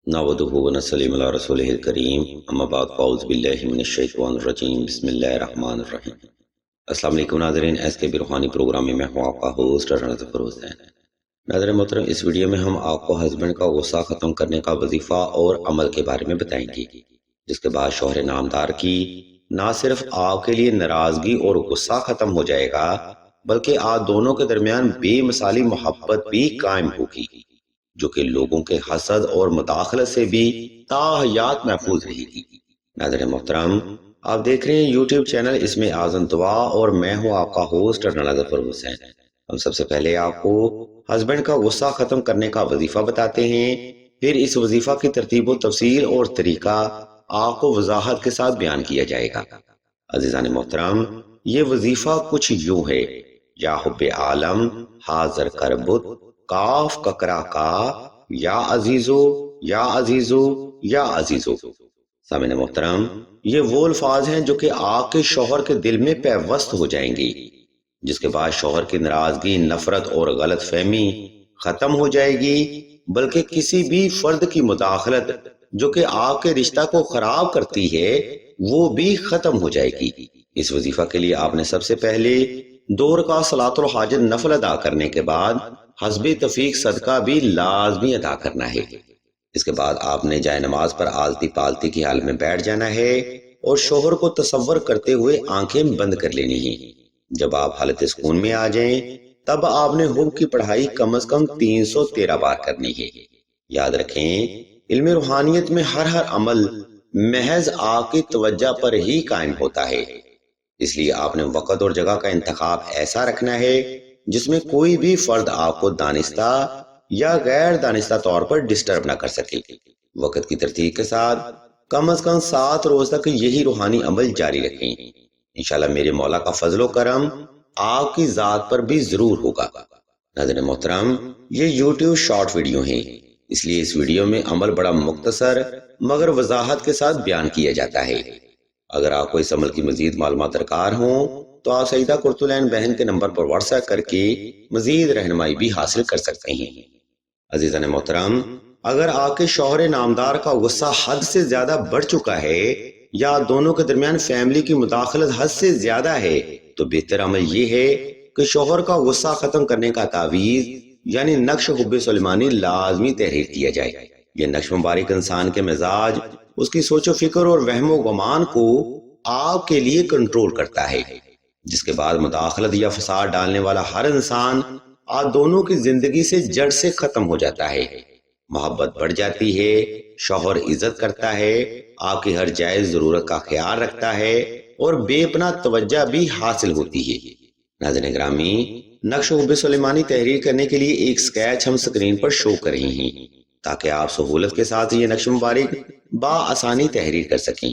नहमदुहु व नसल्ली अला रसूलिहिल करीम अम्मा बाद फ़अऊज़ु बिल्लाहि मिनश शैतानिर रजीम बिस्मिल्लाहिर रहमानिर रहीम। अस्सलाम वालेकुम नाज़रीन, एसके भी रूहानी प्रोग्राम में मैं हूँ आपका होस्ट राना ज़फ़र हुसैन। नाज़रीन मोहतरम, इस वीडियो में हम आपको हस्बैंड का गुस्सा ख़त्म करने का वजीफ़ा और अमल के बारे में बताएंगे, जिसके बाद शौहर नामदार की ना सिर्फ आपके लिए नाराज़गी और गुस्सा ख़त्म हो जाएगा, बल्कि आप दोनों के दरमियान बेमिसाली मोहब्बत भी कायम होगी, जो कि लोगों के हसद और मुदाखलत से भी ताहयात महफूज रहेगी। नाज़रीन मोहतरम, आप देख रहे हैं यूट्यूब चैनल इसमें आज़म दुआ और मैं हूं आपका होस्ट राना ज़फ़र हुसैन। हम सबसे पहले आपको हस्बैंड का गुस्सा खत्म करने का वजीफा बताते हैं, फिर इस वजीफा की तरतीब व तफसील और तरीका आपको वजाहत के साथ बयान किया जाएगा। अज़ीज़ान मोहतरम, ये वजीफा कुछ यूं है: या हुब्बे आलम हाजर करबुत काफ ककरा का, या अजीजो या अजीजो या अजीजो। सामिन मोहतरम, ये वो अल्फाज हैं जो कि आपके शौहर के दिल में पैवस्त हो जाएंगी, जिसके बाद शौहर की नाराजगी, नफरत और गलत फहमी खत्म हो जाएगी, बल्कि किसी भी फर्द की मुदाखलत जो कि आपके रिश्ता को खराब करती है वो भी खत्म हो जाएगी। इस वजीफा के लिए आपने सबसे पहले 2 रकात सलातुल हाजत नफल अदा करने के बाद हस्बे तफीक सदका भी लाजमी अदा करना है। इसके बाद आपने जाए नमाज पर आलती पालती की हाल में बैठ जाना है और शोहर को तसव्वुर करते हुए आंखें बंद कर लेनी है। जब आप हालत सुकून में आ जाएं, तब आपने हुब की पढ़ाई कम से कम 313 बार करनी है। याद रखें, इल्म रूहानियत में हर अमल महज आपकी तवज्जो पर ही कायम होता है, इसलिए आपने वक्त और जगह का इंतखाब ऐसा रखना है जिसमें कोई भी फर्द आपको दानिस्ता या गैर दानिस्ता तौर पर डिस्टर्ब ना कर सके। वक्त की तरतीब के साथ कम से कम 7 रोज तक यही रूहानी अमल जारी रखें। इंशाल्लाह मेरे मौला का फजलो करम आपकी जात पर भी जरूर होगा। नाज़रीन मोहतरम, ये यूट्यूब शॉर्ट वीडियो है, इसलिए इस वीडियो में अमल बड़ा मुख्तसर मगर वजाहत के साथ बयान किया जाता है। अगर आपको इस अमल की मजीद मालूमात दरकार हो तो आप सईदा कुर्तुलैन बहन के नंबर पर व्हाट्सएप करके मजीद रहनुमाई भी हासिल कर सकते हैं। अजीज़ान मोहतरम, अगर आपके शौहर नामदार का गुस्सा हद से ज्यादा बढ़ चुका है या दोनों के दरमियान फैमिली की मुदाखलत हद से ज्यादा है, तो बेहतर अमल ये है कि शौहर का गुस्सा खत्म करने का तावीज यानी नक्श हुब्बे सुलेमानी लाजमी तहरीर किया जाए। यह नक्श मुबारक इंसान के मिजाज, उसकी सोचो फिक्र और वहमो गुमान को आपके लिए कंट्रोल करता है, जिसके बाद मुदाखलत या फसाद डालने वाला हर इंसान आप दोनों की जिंदगी से जड़ से खत्म हो जाता है। मोहब्बत बढ़ जाती है, शौहर इज्जत करता है, आपकी हर जायज जरूरत का ख्याल रखता है और बेपना तवज्जो भी हासिल होती है। नाज़रीन ग्रामी, नक्श हुब्बे सुलेमानी तहरीर करने के लिए एक स्केच हम स्क्रीन पर शो कर रहे हैं, ताकि आप सहूलत के साथ ये नक्श मुबारक बाआसानी तहरीर कर सकें।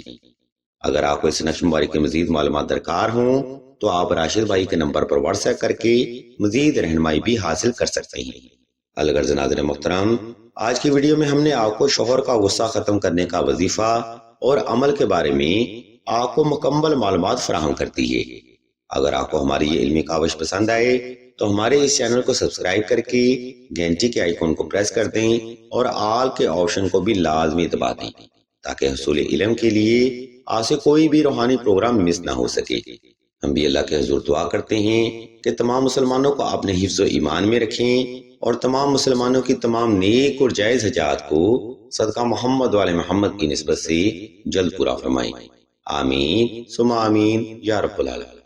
अगर आपको इस नक्श मुबारक की मजीद मालूमात दरकार हो तो आप राशिद भाई के नंबर पर व्हाट्सएप करके मजीद रहनुमाई भी हासिल कर सकते हैं। अलगर्ज नाज़रीन मोहतरम, आज की वीडियो में हमने आपको शौहर का गुस्सा खत्म करने का वजीफा और अमल के बारे में आपको मुकम्मल मालूमात फराहम कर दी है। अगर आपको हमारी ये इल्मी काविश पसंद आए तो हमारे इस चैनल को सब्सक्राइब करके घंटी के आइकॉन को प्रेस कर दें और आल के ऑप्शन को भी लाजमी दबा दें, ताकि हुसूल इल्म के लिए आपसे कोई भी रूहानी प्रोग्राम मिस ना हो सके। हम भी अल्लाह के हुजूर दुआ करते हैं कि तमाम मुसलमानों को अपने हिफ्ज़ व ईमान में रखें और तमाम मुसलमानों की तमाम नेक और जायज़ हजात को सदका मोहम्मद वाले मोहम्मद की निस्बत से जल्द पूरा फरमाएं। आमीन सुमा आमीन या रब्बुल आलमीन।